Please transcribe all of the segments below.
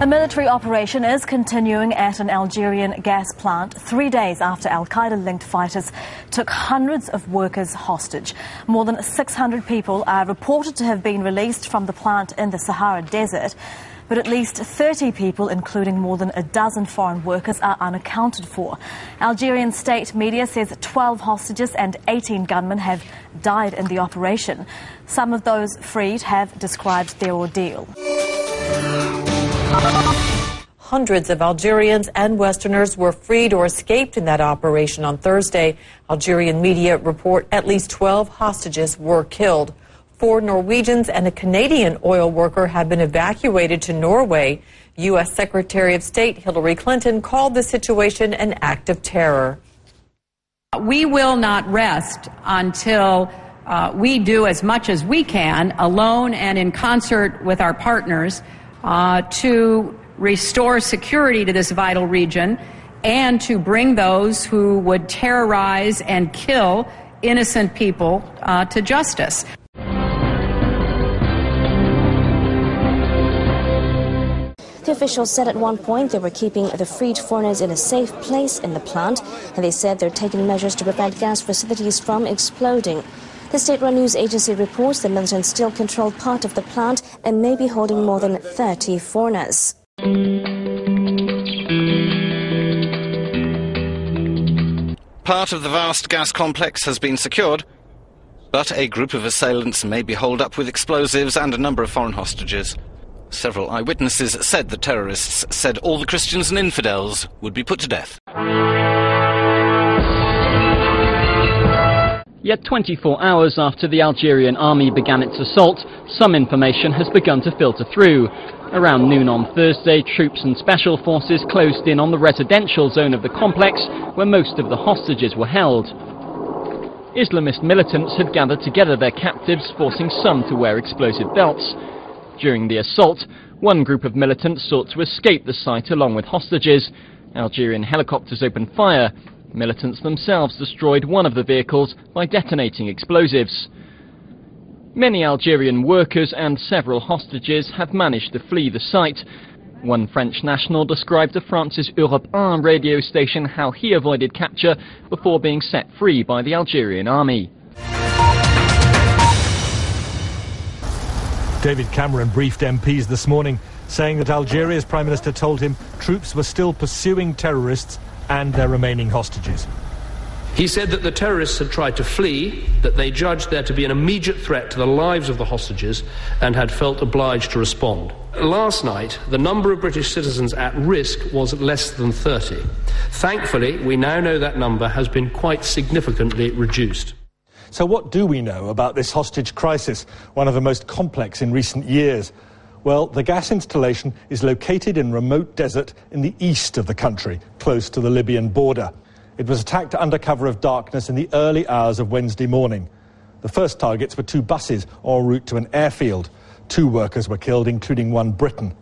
A military operation is continuing at an Algerian gas plant 3 days after Al-Qaeda-linked fighters took hundreds of workers hostage. More than 600 people are reported to have been released from the plant in the Sahara Desert, but at least 30 people, including more than a dozen foreign workers, are unaccounted for. Algerian state media says 12 hostages and 18 gunmen have died in the operation. Some of those freed have described their ordeal. Hundreds of Algerians and Westerners were freed or escaped in that operation on Thursday. Algerian media report at least 12 hostages were killed. 4 Norwegians and a Canadian oil worker have been evacuated to Norway. U.S. Secretary of State Hillary Clinton called the situation an act of terror. We will not rest until we do as much as we can, alone and in concert with our partners, to restore security to this vital region and to bring those who would terrorize and kill innocent people to justice. The officials said at one point they were keeping the freed foreigners in a safe place in the plant, and they said they're taking measures to prevent gas facilities from exploding. The state-run news agency reports the militants still control part of the plant and may be holding more than 30 foreigners. Part of the vast gas complex has been secured, but a group of assailants may be holed up with explosives and a number of foreign hostages. Several eyewitnesses said the terrorists said all the Christians and infidels would be put to death. Yet 24 hours after the Algerian army began its assault, some information has begun to filter through. Around noon on Thursday, troops and special forces closed in on the residential zone of the complex where most of the hostages were held. Islamist militants had gathered together their captives, forcing some to wear explosive belts. During the assault, one group of militants sought to escape the site along with hostages. Algerian helicopters opened fire. Militants themselves destroyed one of the vehicles by detonating explosives. Many Algerian workers and several hostages have managed to flee the site. One French national described to France's Europe 1 radio station how he avoided capture before being set free by the Algerian army. David Cameron briefed MPs this morning, saying that Algeria's Prime Minister told him troops were still pursuing terrorists and their remaining hostages. He said that the terrorists had tried to flee, that they judged there to be an immediate threat to the lives of the hostages and had felt obliged to respond. Last night, the number of British citizens at risk was less than 30. Thankfully, we now know that number has been quite significantly reduced. So what do we know about this hostage crisis, one of the most complex in recent years? Well, the gas installation is located in remote desert in the east of the country, close to the Libyan border. It was attacked under cover of darkness in the early hours of Wednesday morning. The first targets were 2 buses en route to an airfield. 2 workers were killed, including 1 Briton.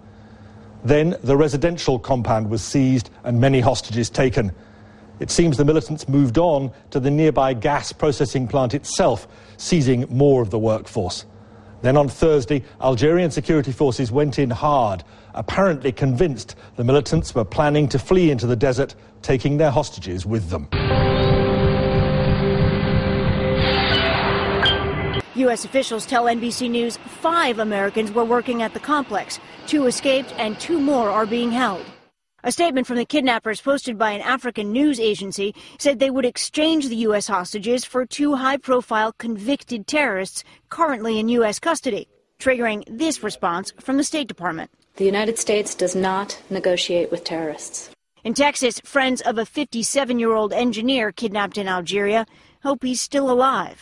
Then the residential compound was seized and many hostages taken. It seems the militants moved on to the nearby gas processing plant itself, seizing more of the workforce. Then on Thursday, Algerian security forces went in hard, apparently convinced the militants were planning to flee into the desert, taking their hostages with them. U.S. officials tell NBC News 5 Americans were working at the complex. 2 escaped and 2 more are being held. A statement from the kidnappers posted by an African news agency said they would exchange the U.S. hostages for 2 high-profile convicted terrorists currently in U.S. custody, triggering this response from the State Department. The United States does not negotiate with terrorists. In Texas, friends of a 57-year-old engineer kidnapped in Algeria hope he's still alive.